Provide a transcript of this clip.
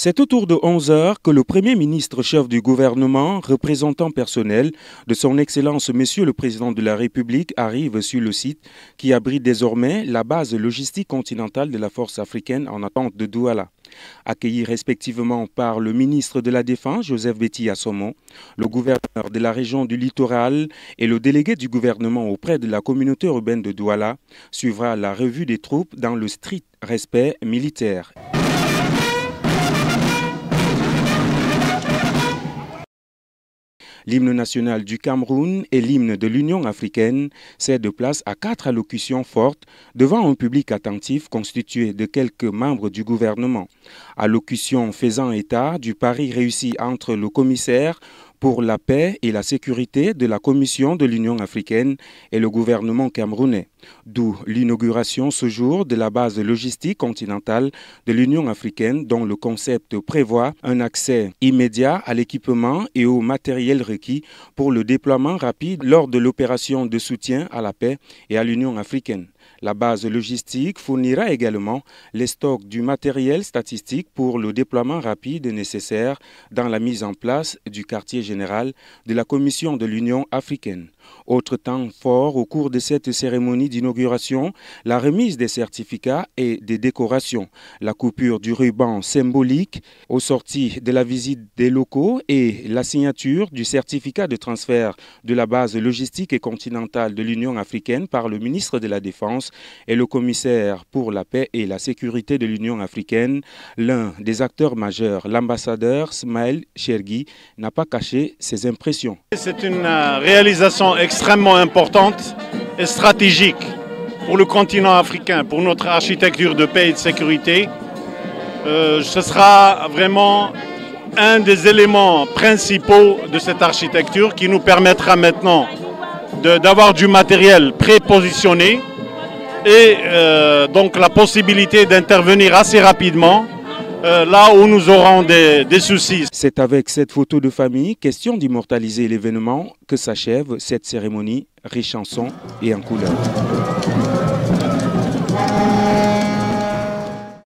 C'est autour de 11 heures que le Premier ministre chef du gouvernement, représentant personnel de son Excellence Monsieur le Président de la République, arrive sur le site qui abrite désormais la base logistique continentale de la force africaine en attente de Douala. Accueillis respectivement par le ministre de la Défense, Joseph Betty Assomo, le gouverneur de la région du Littoral et le délégué du gouvernement auprès de la communauté urbaine de Douala, suivra la revue des troupes dans le strict respect militaire. L'hymne national du Cameroun et l'hymne de l'Union africaine cèdent place à 4 allocutions fortes devant un public attentif constitué de quelques membres du gouvernement. Allocution faisant état du pari réussi entre le commissaire pour la paix et la sécurité de la Commission de l'Union africaine et le gouvernement camerounais, d'où l'inauguration ce jour de la base logistique continentale de l'Union africaine dont le concept prévoit un accès immédiat à l'équipement et au matériel requis pour le déploiement rapide lors de l'opération de soutien à la paix et à l'Union africaine. La base logistique fournira également les stocks du matériel statistique pour le déploiement rapide nécessaire dans la mise en place du quartier général de la Commission de l'Union africaine. Autre temps fort au cours de cette cérémonie d'inauguration, la remise des certificats et des décorations, la coupure du ruban symbolique au sorti de la visite des locaux et la signature du certificat de transfert de la base logistique et continentale de l'Union africaine par le ministre de la Défense et le commissaire pour la paix et la sécurité de l'Union africaine. L'un des acteurs majeurs, l'ambassadeur Smaël Chergui, n'a pas caché ses impressions. C'est une réalisation extrêmement importante et stratégique pour le continent africain, pour notre architecture de paix et de sécurité. Ce sera vraiment un des éléments principaux de cette architecture qui nous permettra maintenant d'avoir du matériel prépositionné et donc la possibilité d'intervenir assez rapidement là où nous aurons des soucis. C'est avec cette photo de famille, question d'immortaliser l'événement, que s'achève cette cérémonie riche en sons et en couleurs.